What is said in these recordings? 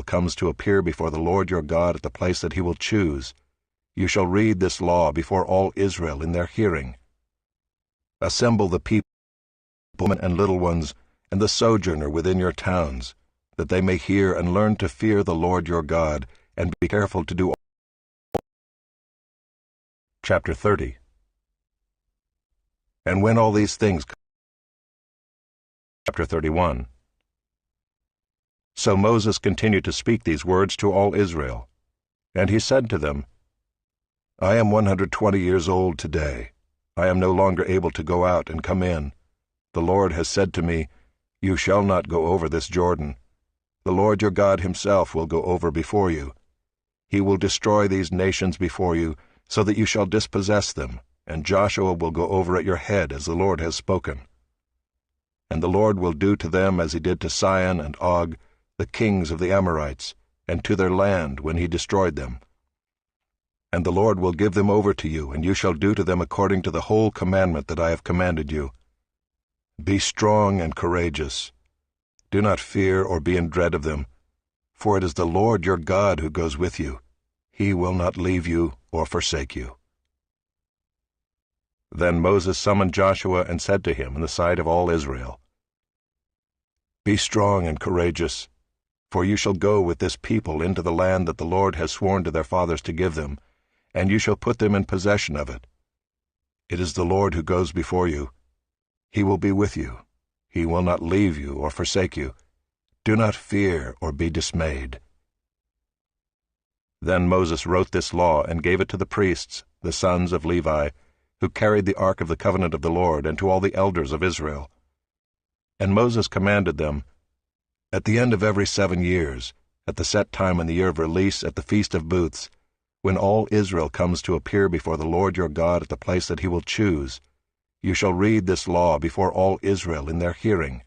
comes to appear before the Lord your God at the place that he will choose, you shall read this law before all Israel in their hearing. Assemble the people, women and little ones, and the sojourner within your towns, that they may hear and learn to fear the Lord your God, and be careful to do all. Chapter 30. And when all these things come. Chapter 31. So Moses continued to speak these words to all Israel. And he said to them, I am 120 years old today. I am no longer able to go out and come in. The Lord has said to me, You shall not go over this Jordan. The Lord your God himself will go over before you. He will destroy these nations before you, so that you shall dispossess them, and Joshua will go over at your head as the Lord has spoken. And the Lord will do to them as he did to Sihon and Og, the kings of the Amorites, and to their land when he destroyed them. And the Lord will give them over to you, and you shall do to them according to the whole commandment that I have commanded you. Be strong and courageous. Do not fear or be in dread of them, for it is the Lord your God who goes with you. He will not leave you or forsake you. Then Moses summoned Joshua and said to him in the sight of all Israel, Be strong and courageous, for you shall go with this people into the land that the Lord has sworn to their fathers to give them, and you shall put them in possession of it. It is the Lord who goes before you. He will be with you. He will not leave you or forsake you. Do not fear or be dismayed. Then Moses wrote this law and gave it to the priests, the sons of Levi, who carried the ark of the covenant of the Lord, and to all the elders of Israel. And Moses commanded them, At the end of every 7 years, at the set time in the year of release at the Feast of Booths, when all Israel comes to appear before the Lord your God at the place that he will choose, you shall read this law before all Israel in their hearing.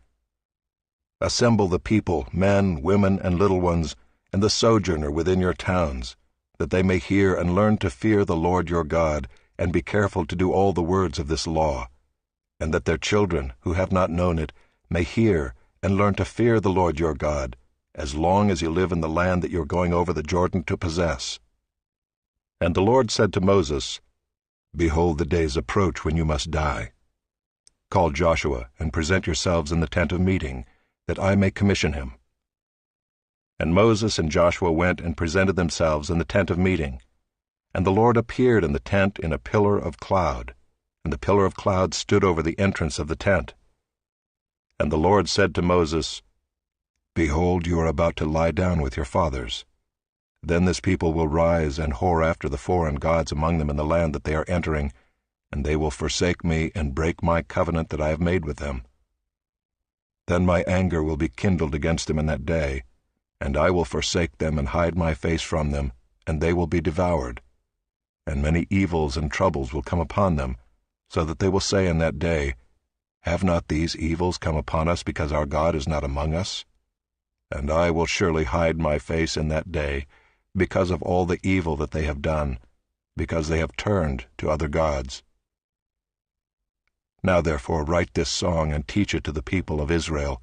Assemble the people, men, women, and little ones, and the sojourner within your towns, that they may hear and learn to fear the Lord your God, and be careful to do all the words of this law, and that their children, who have not known it, may hear and learn to fear the Lord your God, as long as you live in the land that you are going over the Jordan to possess. And the Lord said to Moses, Behold, the days approach when you must die. Call Joshua, and present yourselves in the tent of meeting, that I may commission him. And Moses and Joshua went and presented themselves in the tent of meeting. And the Lord appeared in the tent in a pillar of cloud, and the pillar of cloud stood over the entrance of the tent. And the Lord said to Moses, Behold, you are about to lie down with your fathers. Then this people will rise and whore after the foreign gods among them in the land that they are entering, and they will forsake me and break my covenant that I have made with them. Then my anger will be kindled against them in that day, and I will forsake them and hide my face from them, and they will be devoured. And many evils and troubles will come upon them, so that they will say in that day, Have not these evils come upon us because our God is not among us? And I will surely hide my face in that day, because of all the evil that they have done, because they have turned to other gods. Now therefore write this song and teach it to the people of Israel.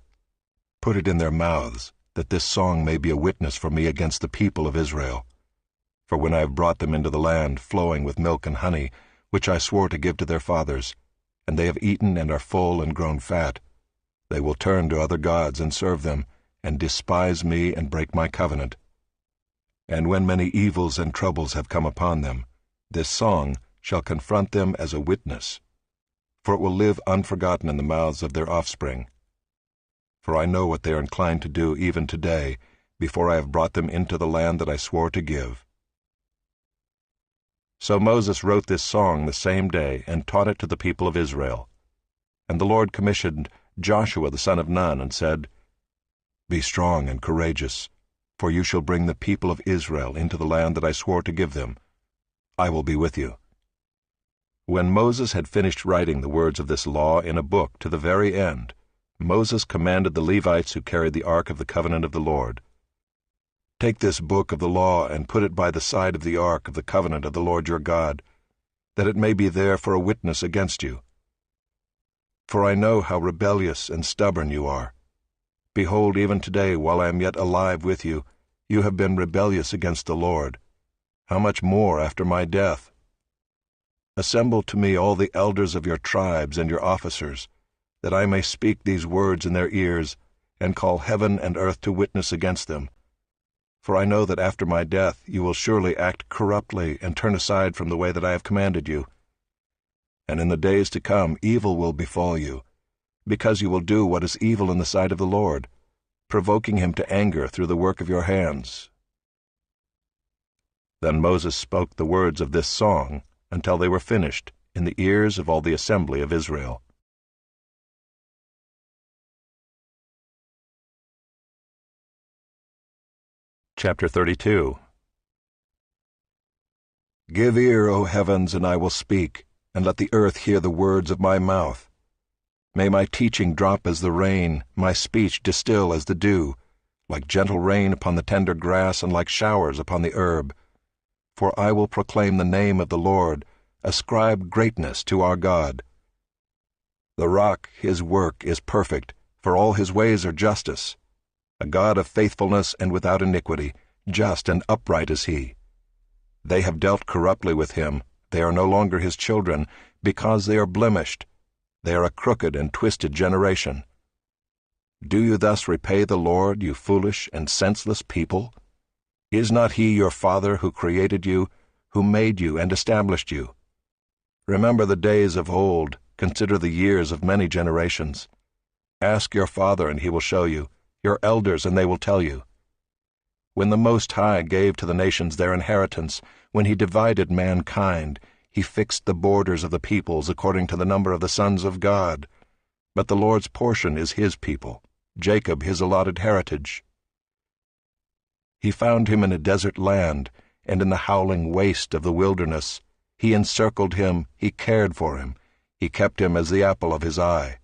Put it in their mouths, that this song may be a witness for me against the people of Israel. For when I have brought them into the land flowing with milk and honey, which I swore to give to their fathers, and they have eaten and are full and grown fat, they will turn to other gods and serve them, and despise me and break my covenant. And when many evils and troubles have come upon them, this song shall confront them as a witness, for it will live unforgotten in the mouths of their offspring. For I know what they are inclined to do even today, before I have brought them into the land that I swore to give. So Moses wrote this song the same day, and taught it to the people of Israel. And the Lord commissioned Joshua the son of Nun, and said, Be strong and courageous, for you shall bring the people of Israel into the land that I swore to give them. I will be with you. When Moses had finished writing the words of this law in a book to the very end, Moses commanded the Levites who carried the ark of the covenant of the Lord, Take this book of the law and put it by the side of the ark of the covenant of the Lord your God, that it may be there for a witness against you. For I know how rebellious and stubborn you are. Behold, even today, while I am yet alive with you, You have been rebellious against the Lord. How much more after my death? Assemble to me all the elders of your tribes and your officers, that I may speak these words in their ears, and call heaven and earth to witness against them. For I know that after my death you will surely act corruptly and turn aside from the way that I have commanded you. And in the days to come evil will befall you, because you will do what is evil in the sight of the Lord, provoking him to anger through the work of your hands." Then Moses spoke the words of this song until they were finished in the ears of all the assembly of Israel. Chapter 32. Give ear, O heavens, and I will speak, and let the earth hear the words of my mouth. May my teaching drop as the rain, my speech distill as the dew, like gentle rain upon the tender grass and like showers upon the herb. For I will proclaim the name of the Lord, ascribe greatness to our God. The rock, his work, is perfect, for all his ways are justice. A God of faithfulness and without iniquity, just and upright is he. They have dealt corruptly with him, they are no longer his children, because they are blemished. They are a crooked and twisted generation. Do you thus repay the Lord, you foolish and senseless people? Is not he your Father who created you, who made you and established you? Remember the days of old, consider the years of many generations. Ask your father, and he will show you, your elders, and they will tell you. When the Most High gave to the nations their inheritance, when he divided mankind, he fixed the borders of the peoples according to the number of the sons of God. But the Lord's portion is his people, Jacob his allotted heritage. He found him in a desert land, and in the howling waste of the wilderness. He encircled him, he cared for him, he kept him as the apple of his eye.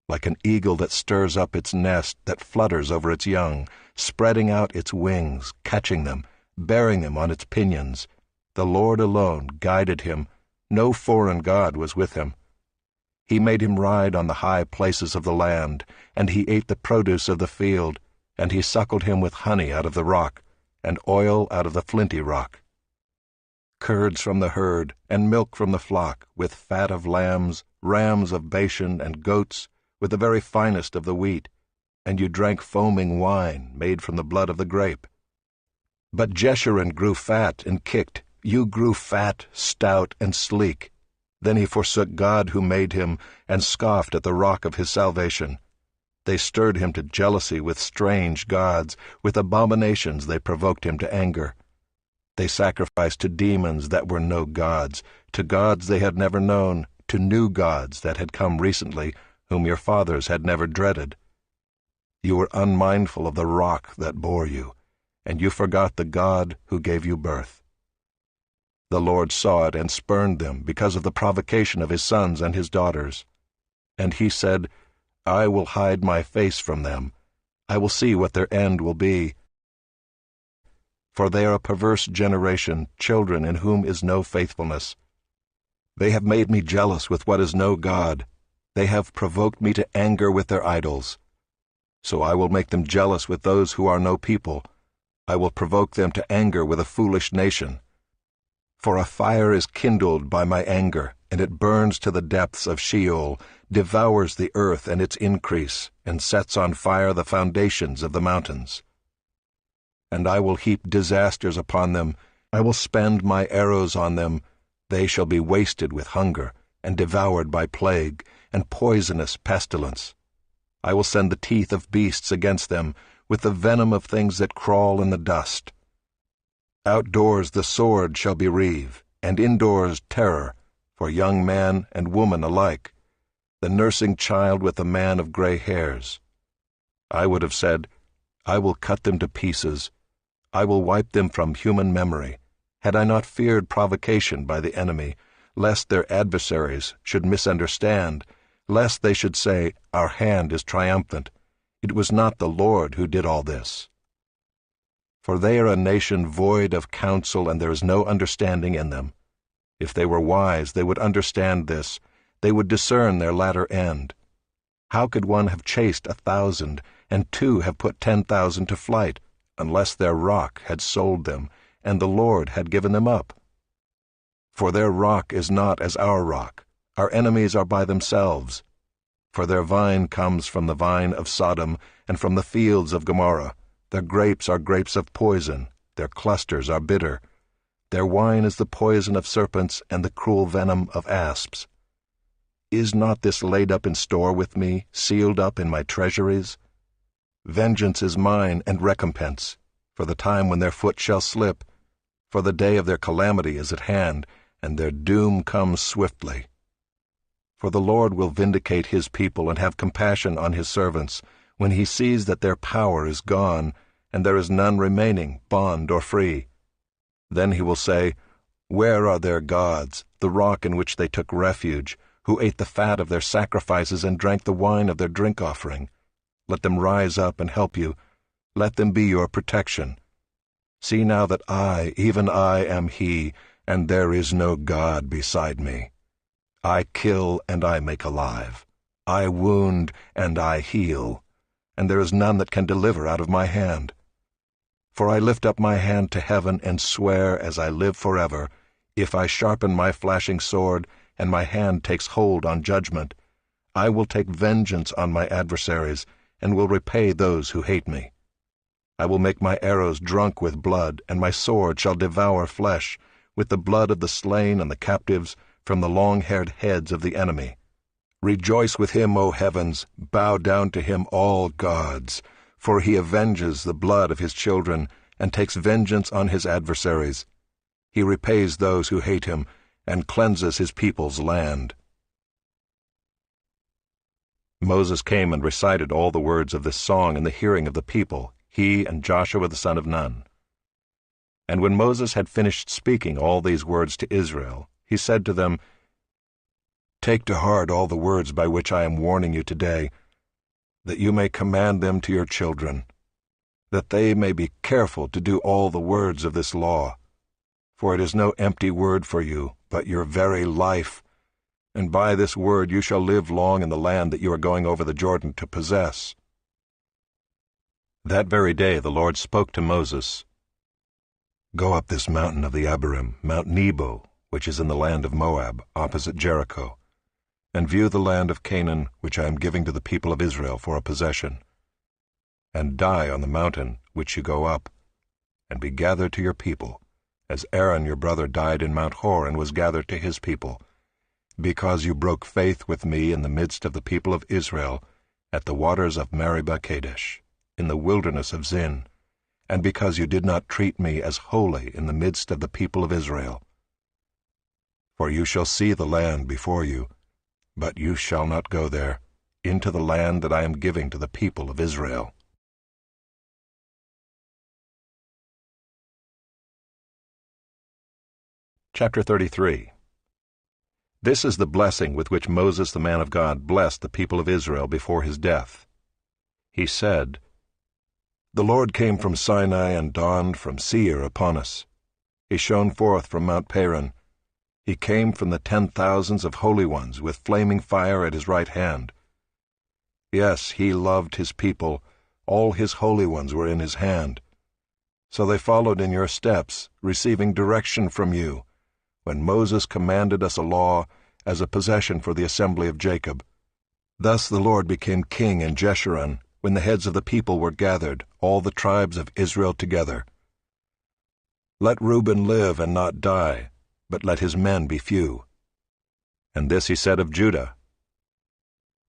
Like an eagle that stirs up its nest, that flutters over its young, spreading out its wings, catching them, bearing them on its pinions, the Lord alone guided him, no foreign god was with him. He made him ride on the high places of the land, and he ate the produce of the field, and he suckled him with honey out of the rock, and oil out of the flinty rock. Curds from the herd, and milk from the flock, with fat of lambs, rams of Bashan, and goats, with the very finest of the wheat, and you drank foaming wine made from the blood of the grape. But Jeshurun grew fat and kicked, you grew fat, stout, and sleek. Then he forsook God who made him, and scoffed at the rock of his salvation. They stirred him to jealousy with strange gods, with abominations they provoked him to anger. They sacrificed to demons that were no gods, to gods they had never known, to new gods that had come recently, whom your fathers had never dreaded. You were unmindful of the rock that bore you, and you forgot the God who gave you birth. The Lord saw it and spurned them because of the provocation of his sons and his daughters. And he said, I will hide my face from them. I will see what their end will be. For they are a perverse generation, children in whom is no faithfulness. They have made me jealous with what is no God. They have provoked me to anger with their idols. So I will make them jealous with those who are no people. I will provoke them to anger with a foolish nation. For a fire is kindled by my anger, and it burns to the depths of Sheol, devours the earth and its increase, and sets on fire the foundations of the mountains. And I will heap disasters upon them, I will spend my arrows on them. They shall be wasted with hunger, and devoured by plague, and poisonous pestilence. I will send the teeth of beasts against them, with the venom of things that crawl in the dust. Outdoors the sword shall bereave, and indoors terror, for young man and woman alike, the nursing child with the man of gray hairs. I would have said, I will cut them to pieces, I will wipe them from human memory, had I not feared provocation by the enemy, lest their adversaries should misunderstand, lest they should say, Our hand is triumphant. It was not the Lord who did all this. For they are a nation void of counsel, and there is no understanding in them. If they were wise, they would understand this. They would discern their latter end. How could one have chased 1,000, and two have put 10,000 to flight, unless their rock had sold them, and the Lord had given them up. For their rock is not as our rock, our enemies are by themselves. For their vine comes from the vine of Sodom, and from the fields of Gomorrah. Their grapes are grapes of poison, their clusters are bitter. Their wine is the poison of serpents, and the cruel venom of asps. Is not this laid up in store with me, sealed up in my treasuries? Vengeance is mine, and recompense, for the time when their foot shall slip. For the day of their calamity is at hand, and their doom comes swiftly. For the Lord will vindicate his people and have compassion on his servants, when he sees that their power is gone, and there is none remaining, bond or free. Then he will say, Where are their gods, the rock in which they took refuge, who ate the fat of their sacrifices and drank the wine of their drink offering? Let them rise up and help you. Let them be your protection. See now that I, even I, am he, and there is no God beside me. I kill and I make alive. I wound and I heal, and there is none that can deliver out of my hand. For I lift up my hand to heaven and swear as I live forever, if I sharpen my flashing sword and my hand takes hold on judgment, I will take vengeance on my adversaries and will repay those who hate me. I will make my arrows drunk with blood, and my sword shall devour flesh, with the blood of the slain and the captives, from the long-haired heads of the enemy. Rejoice with him, O heavens, bow down to him, all gods, for he avenges the blood of his children, and takes vengeance on his adversaries. He repays those who hate him, and cleanses his people's land. Moses came and recited all the words of this song in the hearing of the people, he and Joshua the son of Nun. And when Moses had finished speaking all these words to Israel, he said to them, Take to heart all the words by which I am warning you today, that you may command them to your children, that they may be careful to do all the words of this law. For it is no empty word for you, but your very life, and by this word you shall live long in the land that you are going over the Jordan to possess. That very day the Lord spoke to Moses, Go up this mountain of the Abarim, Mount Nebo, which is in the land of Moab, opposite Jericho, and view the land of Canaan, which I am giving to the people of Israel for a possession. And die on the mountain which you go up, and be gathered to your people, as Aaron your brother died in Mount Hor and was gathered to his people, because you broke faith with me in the midst of the people of Israel, at the waters of Meribah Kadesh, in the wilderness of Zin, and because you did not treat me as holy in the midst of the people of Israel. For you shall see the land before you, but you shall not go there, into the land that I am giving to the people of Israel. Chapter 33. This is the blessing with which Moses the man of God blessed the people of Israel before his death. He said, The Lord came from Sinai and dawned from Seir upon us. He shone forth from Mount Paran. He came from the 10,000s of holy ones with flaming fire at his right hand. Yes, he loved his people. All his holy ones were in his hand. So they followed in your steps, receiving direction from you, when Moses commanded us a law as a possession for the assembly of Jacob. Thus the Lord became king in Jeshurun, when the heads of the people were gathered, all the tribes of Israel together. Let Reuben live and not die, but let his men be few. And this he said of Judah,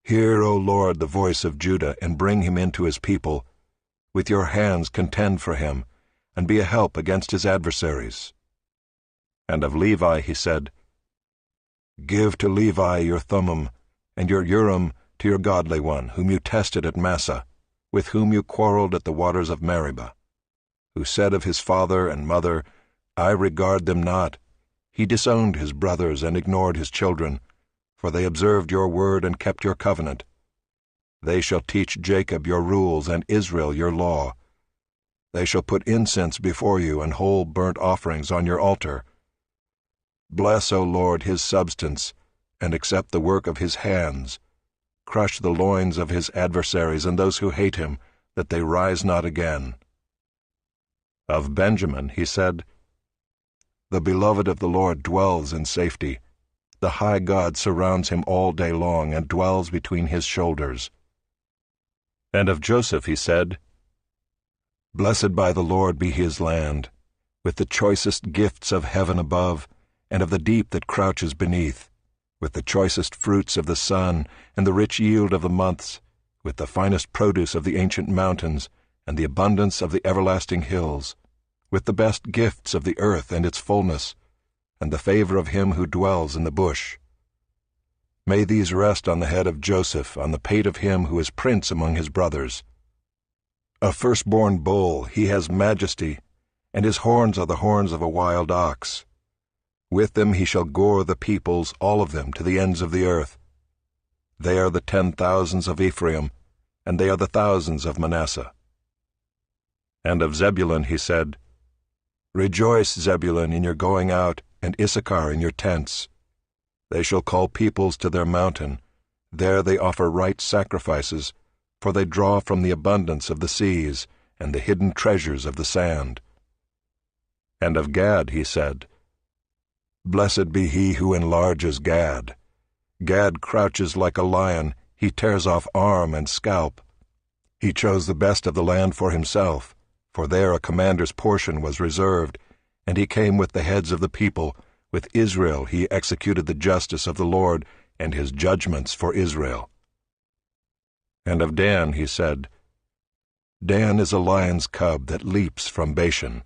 Hear, O Lord, the voice of Judah, and bring him into his people. With your hands contend for him, and be a help against his adversaries. And of Levi he said, Give to Levi your Thummim, and your Urim to your godly one, whom you tested at Massah, with whom you quarreled at the waters of Meribah, who said of his father and mother, I regard them not. He disowned his brothers and ignored his children, for they observed your word and kept your covenant. They shall teach Jacob your rules and Israel your law. They shall put incense before you and whole burnt offerings on your altar. Bless, O Lord, his substance, and accept the work of his hands. Crush the loins of his adversaries and those who hate him, that they rise not again. Of Benjamin he said, "The beloved of the Lord dwells in safety. The high God surrounds him all day long and dwells between his shoulders." And of Joseph he said, "Blessed by the Lord be his land, with the choicest gifts of heaven above, and of the deep that crouches beneath, with the choicest fruits of the sun, and the rich yield of the months, with the finest produce of the ancient mountains, and the abundance of the everlasting hills, with the best gifts of the earth and its fullness, and the favor of him who dwells in the bush. May these rest on the head of Joseph, on the pate of him who is prince among his brothers. A firstborn bull, he has majesty, and his horns are the horns of a wild ox. With them he shall gore the peoples, all of them, to the ends of the earth. They are the 10,000s of Ephraim, and they are the thousands of Manasseh." And of Zebulun he said, "Rejoice, Zebulun, in your going out, and Issachar in your tents. They shall call peoples to their mountain. There they offer right sacrifices, for they draw from the abundance of the seas, and the hidden treasures of the sand." And of Gad he said, "Blessed be he who enlarges Gad. Gad crouches like a lion, he tears off arm and scalp. He chose the best of the land for himself, for there a commander's portion was reserved, and he came with the heads of the people. With Israel he executed the justice of the Lord, and his judgments for Israel." And of Dan he said, "Dan is a lion's cub that leaps from Bashan."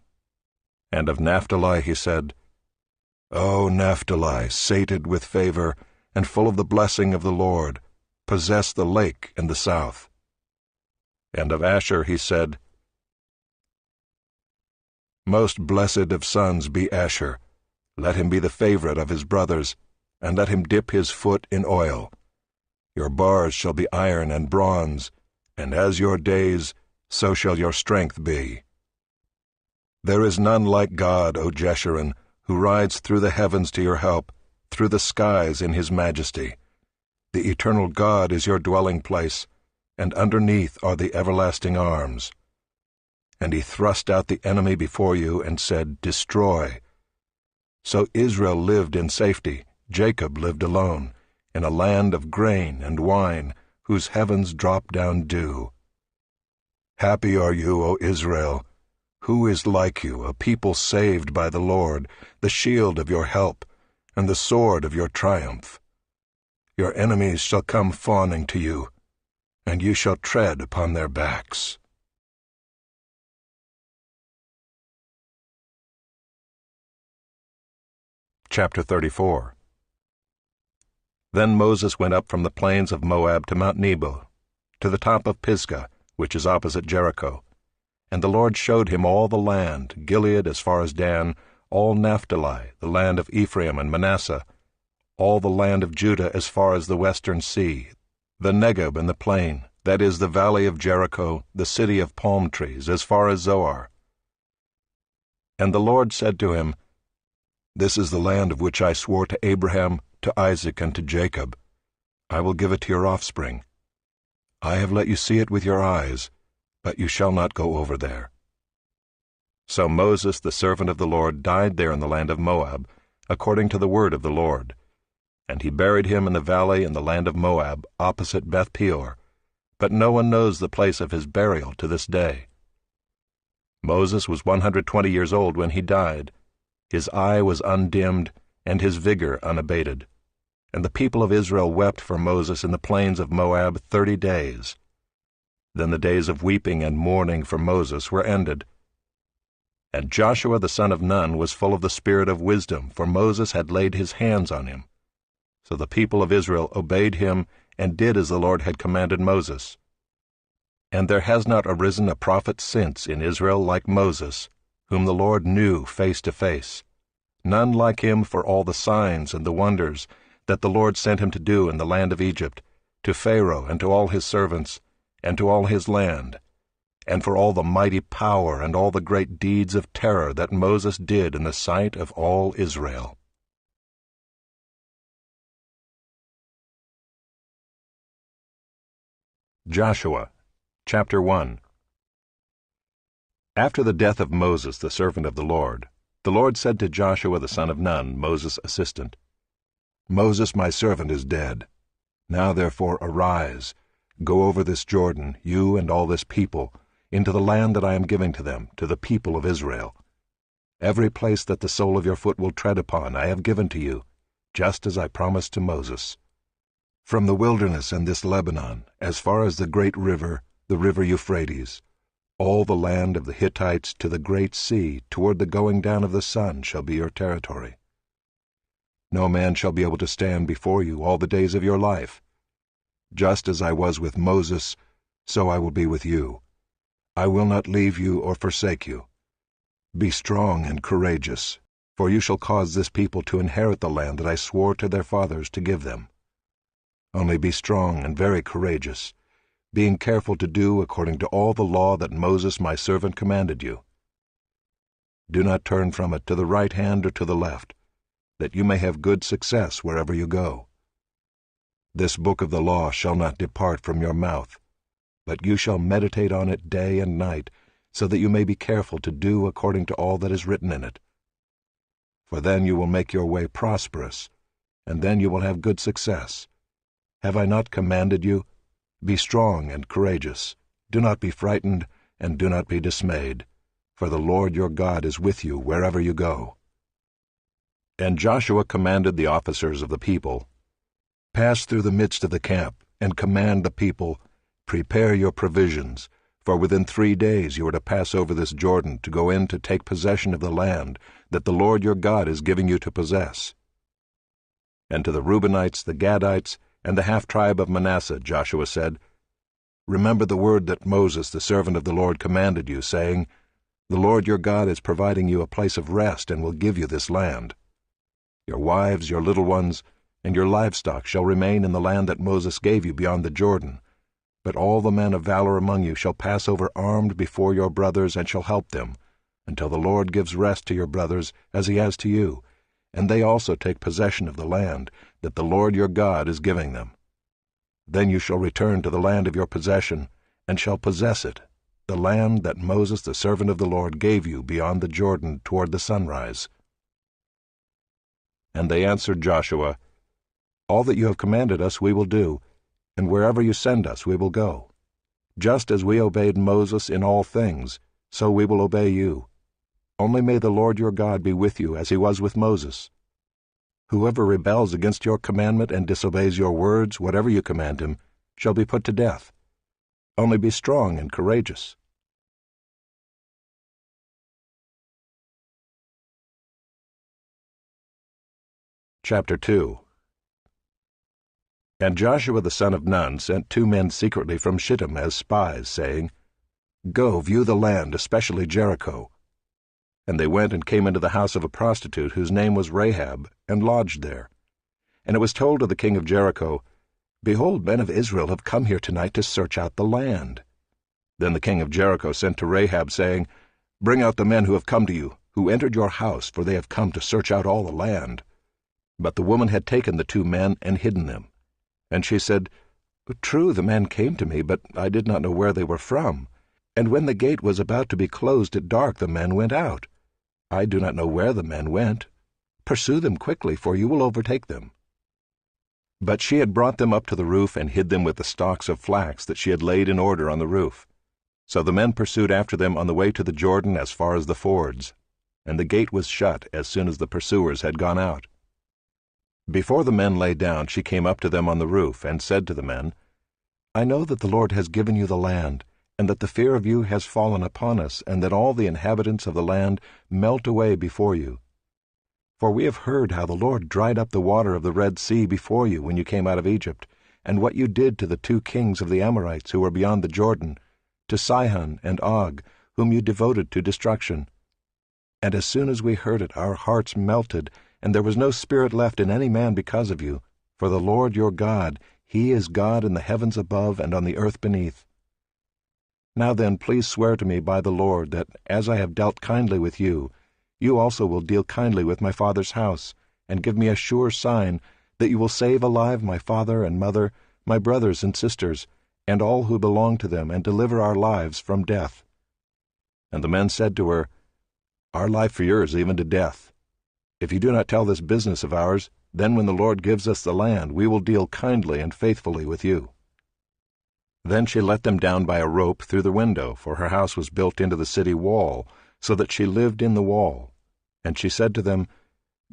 And of Naphtali he said, "O Naphtali, sated with favor, and full of the blessing of the Lord, possess the lake and the south." And of Asher he said, "Most blessed of sons be Asher. Let him be the favorite of his brothers, and let him dip his foot in oil. Your bars shall be iron and bronze, and as your days, so shall your strength be. There is none like God, O Jeshurun, who rides through the heavens to your help, through the skies in his majesty. The eternal God is your dwelling place, and underneath are the everlasting arms." And he thrust out the enemy before you and said, "Destroy." So Israel lived in safety, Jacob lived alone, in a land of grain and wine, whose heavens drop down dew. Happy are you, O Israel! Who is like you, a people saved by the Lord, the shield of your help, and the sword of your triumph? Your enemies shall come fawning to you, and you shall tread upon their backs. Chapter 34. Then Moses went up from the plains of Moab to Mount Nebo, to the top of Pisgah, which is opposite Jericho. And the Lord showed him all the land, Gilead as far as Dan, all Naphtali, the land of Ephraim and Manasseh, all the land of Judah as far as the western sea, the Negeb and the plain, that is, the valley of Jericho, the city of palm trees, as far as Zoar. And the Lord said to him, "This is the land of which I swore to Abraham, to Isaac, and to Jacob. I will give it to your offspring. I have let you see it with your eyes, but you shall not go over there." So Moses, the servant of the Lord, died there in the land of Moab, according to the word of the Lord. And he buried him in the valley in the land of Moab, opposite Beth Peor, but no one knows the place of his burial to this day. Moses was 120 years old when he died. His eye was undimmed, and his vigor unabated. And the people of Israel wept for Moses in the plains of Moab 30 days. Then the days of weeping and mourning for Moses were ended. And Joshua the son of Nun was full of the spirit of wisdom, for Moses had laid his hands on him. So the people of Israel obeyed him, and did as the Lord had commanded Moses. And there has not arisen a prophet since in Israel like Moses, whom the Lord knew face to face, none like him for all the signs and the wonders that the Lord sent him to do in the land of Egypt, to Pharaoh and to all his servants, and to all his land, and for all the mighty power and all the great deeds of terror that Moses did in the sight of all Israel. Joshua, chapter 1. After the death of Moses, the servant of the Lord said to Joshua the son of Nun, Moses' assistant, "Moses my servant is dead. Now therefore arise, go over this Jordan, you and all this people, into the land that I am giving to them, to the people of Israel. Every place that the sole of your foot will tread upon I have given to you, just as I promised to Moses. From the wilderness and this Lebanon, as far as the great river, the river Euphrates, all the land of the Hittites to the great sea, toward the going down of the sun, shall be your territory. No man shall be able to stand before you all the days of your life. Just as I was with Moses, so I will be with you. I will not leave you or forsake you. Be strong and courageous, for you shall cause this people to inherit the land that I swore to their fathers to give them. Only be strong and very courageous, being careful to do according to all the law that Moses my servant commanded you. Do not turn from it to the right hand or to the left, that you may have good success wherever you go. This book of the law shall not depart from your mouth, but you shall meditate on it day and night, so that you may be careful to do according to all that is written in it. For then you will make your way prosperous, and then you will have good success. Have I not commanded you? Be strong and courageous. Do not be frightened, and do not be dismayed, for the Lord your God is with you wherever you go." And Joshua commanded the officers of the people, "Pass through the midst of the camp, and command the people, prepare your provisions, for within 3 days you are to pass over this Jordan to go in to take possession of the land that the Lord your God is giving you to possess." And to the Reubenites, the Gadites, and the half-tribe of Manasseh Joshua said, "Remember the word that Moses the servant of the Lord commanded you, saying, 'The Lord your God is providing you a place of rest and will give you this land. Your wives, your little ones, and your livestock shall remain in the land that Moses gave you beyond the Jordan. But all the men of valor among you shall pass over armed before your brothers and shall help them, until the Lord gives rest to your brothers as he has to you, and they also take possession of the land that the Lord your God is giving them. Then you shall return to the land of your possession, and shall possess it, the land that Moses the servant of the Lord gave you beyond the Jordan toward the sunrise." And they answered Joshua, "All that you have commanded us we will do, and wherever you send us we will go. Just as we obeyed Moses in all things, so we will obey you. Only may the Lord your God be with you as he was with Moses. Whoever rebels against your commandment and disobeys your words, whatever you command him, shall be put to death. Only be strong and courageous." Chapter 2. And Joshua the son of Nun sent 2 men secretly from Shittim as spies, saying, "Go, view the land, especially Jericho." And they went and came into the house of a prostitute whose name was Rahab, and lodged there. And it was told to the king of Jericho, "Behold, men of Israel have come here tonight to search out the land." Then the king of Jericho sent to Rahab, saying, "Bring out the men who have come to you, who entered your house, for they have come to search out all the land." But the woman had taken the 2 men and hidden them. And she said, "True, the men came to me, but I did not know where they were from. And when the gate was about to be closed at dark, the men went out. I do not know where the men went. Pursue them quickly, for you will overtake them." But she had brought them up to the roof and hid them with the stalks of flax that she had laid in order on the roof. So the men pursued after them on the way to the Jordan as far as the fords, and the gate was shut as soon as the pursuers had gone out. Before the men lay down, she came up to them on the roof, and said to the men, "I know that the Lord has given you the land, and that the fear of you has fallen upon us, and that all the inhabitants of the land melt away before you. For we have heard how the Lord dried up the water of the Red Sea before you when you came out of Egypt, and what you did to the 2 kings of the Amorites who were beyond the Jordan, to Sihon and Og, whom you devoted to destruction. And as soon as we heard it, our hearts melted, and there was no spirit left in any man because of you, for the Lord your God, he is God in the heavens above and on the earth beneath. Now then, please swear to me by the Lord that, as I have dealt kindly with you, you also will deal kindly with my father's house, and give me a sure sign that you will save alive my father and mother, my brothers and sisters, and all who belong to them, and deliver our lives from death." And the men said to her, Our life for yours, even to death. If you do not tell this business of ours, then when the Lord gives us the land, we will deal kindly and faithfully with you. Then she let them down by a rope through the window, for her house was built into the city wall, so that she lived in the wall. And she said to them,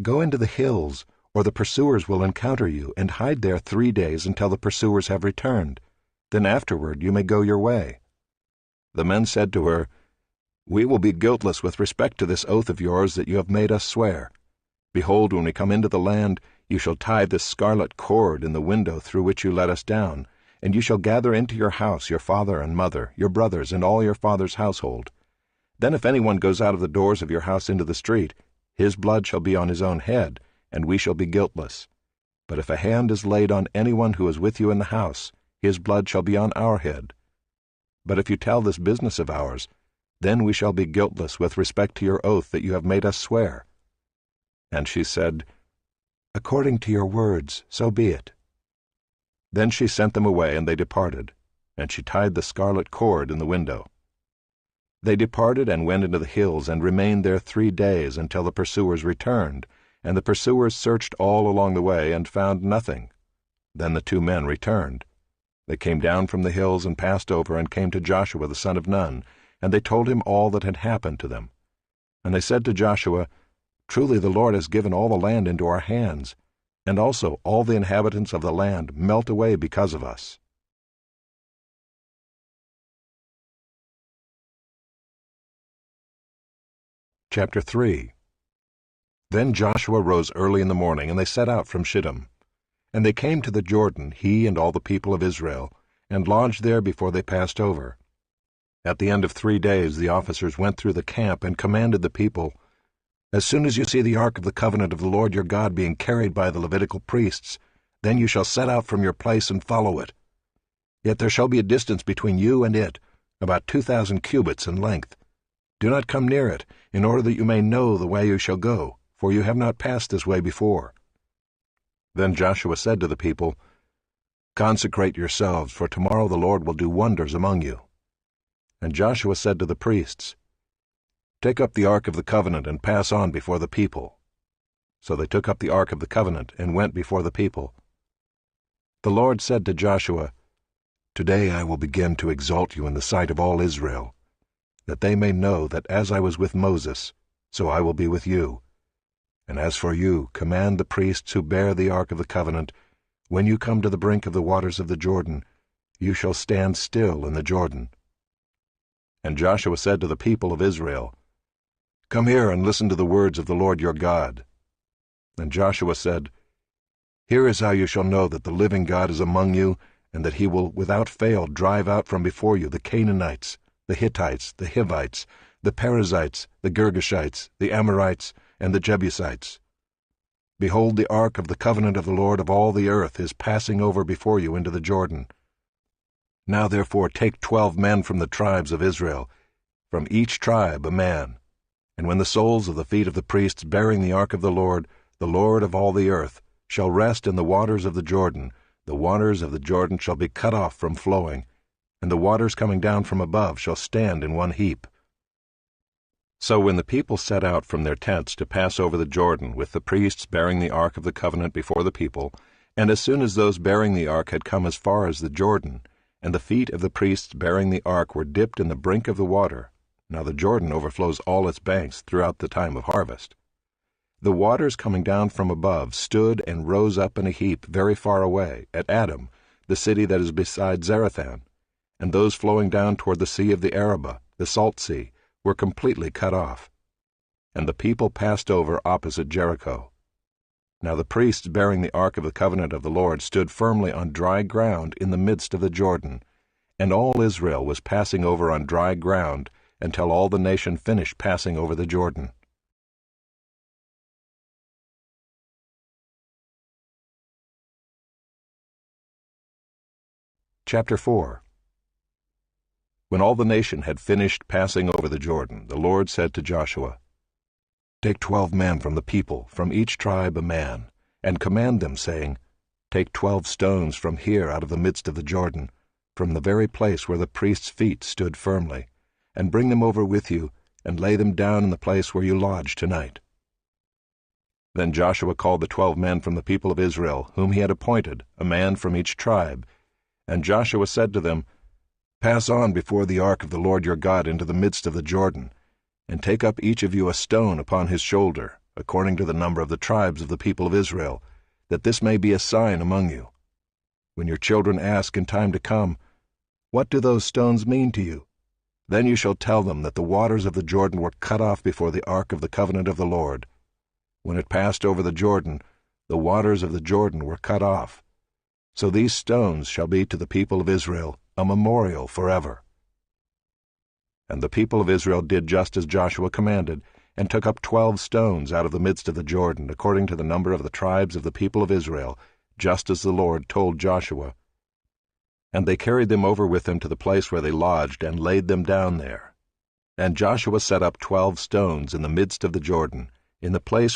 Go into the hills, or the pursuers will encounter you, and hide there 3 days until the pursuers have returned. Then afterward you may go your way. The men said to her, We will be guiltless with respect to this oath of yours that you have made us swear. Behold, when we come into the land, you shall tie this scarlet cord in the window through which you let us down, and you shall gather into your house your father and mother, your brothers, and all your father's household. Then if anyone goes out of the doors of your house into the street, his blood shall be on his own head, and we shall be guiltless. But if a hand is laid on anyone who is with you in the house, his blood shall be on our head. But if you tell this business of ours, then we shall be guiltless with respect to your oath that you have made us swear. And she said, According to your words, so be it. Then she sent them away, and they departed, and she tied the scarlet cord in the window. They departed and went into the hills, and remained there 3 days until the pursuers returned, and the pursuers searched all along the way, and found nothing. Then the 2 men returned. They came down from the hills and passed over, and came to Joshua the son of Nun, and they told him all that had happened to them. And they said to Joshua, Truly the Lord has given all the land into our hands, and also all the inhabitants of the land melt away because of us. Chapter 3. Then Joshua rose early in the morning, and they set out from Shittim. And they came to the Jordan, he and all the people of Israel, and lodged there before they passed over. At the end of 3 days the officers went through the camp and commanded the people, As soon as you see the ark of the covenant of the Lord your God being carried by the Levitical priests, then you shall set out from your place and follow it. Yet there shall be a distance between you and it, about 2,000 cubits in length. Do not come near it, in order that you may know the way you shall go, for you have not passed this way before. Then Joshua said to the people, Consecrate yourselves, for tomorrow the Lord will do wonders among you. And Joshua said to the priests, Take up the ark of the covenant and pass on before the people. So they took up the ark of the covenant and went before the people. The Lord said to Joshua, Today I will begin to exalt you in the sight of all Israel, that they may know that as I was with Moses, so I will be with you. And as for you, command the priests who bear the ark of the covenant, when you come to the brink of the waters of the Jordan, you shall stand still in the Jordan. And Joshua said to the people of Israel, Come here and listen to the words of the Lord your God. And Joshua said, Here is how you shall know that the living God is among you, and that he will without fail drive out from before you the Canaanites, the Hittites, the Hivites, the Perizzites, the Girgashites, the Amorites, and the Jebusites. Behold, the ark of the covenant of the Lord of all the earth is passing over before you into the Jordan. Now therefore take 12 men from the tribes of Israel, from each tribe a man. And when the soles of the feet of the priests bearing the ark of the Lord of all the earth, shall rest in the waters of the waters of the Jordan shall be cut off from flowing, and the waters coming down from above shall stand in one heap. So when the people set out from their tents to pass over the Jordan with the priests bearing the ark of the covenant before the people, and as soon as those bearing the ark had come as far as the Jordan, and the feet of the priests bearing the ark were dipped in the brink of the water, now the Jordan overflows all its banks throughout the time of harvest, the waters coming down from above stood and rose up in a heap very far away, at Adam, the city that is beside Zarethan, and those flowing down toward the sea of the Arabah, the salt sea, were completely cut off. And the people passed over opposite Jericho. Now the priests bearing the ark of the covenant of the Lord stood firmly on dry ground in the midst of the Jordan, and all Israel was passing over on dry ground until all the nation finished passing over the Jordan. Chapter 4. When all the nation had finished passing over the Jordan, the Lord said to Joshua, Take 12 men from the people, from each tribe a man, and command them, saying, Take 12 stones from here out of the midst of the Jordan, from the very place where the priests' feet stood firmly, and bring them over with you, and lay them down in the place where you lodge tonight." Then Joshua called the 12 men from the people of Israel, whom he had appointed, a man from each tribe. And Joshua said to them, "Pass on before the ark of the Lord your God into the midst of the Jordan, and take up each of you a stone upon his shoulder, according to the number of the tribes of the people of Israel, that this may be a sign among you. When your children ask in time to come, 'What do those stones mean to you?' then you shall tell them that the waters of the Jordan were cut off before the ark of the covenant of the Lord. When it passed over the Jordan, the waters of the Jordan were cut off. So these stones shall be to the people of Israel a memorial forever." And the people of Israel did just as Joshua commanded, and took up 12 stones out of the midst of the Jordan, according to the number of the tribes of the people of Israel, just as the Lord told Joshua. And they carried them over with them to the place where they lodged, and laid them down there. And Joshua set up 12 stones in the midst of the Jordan, in the place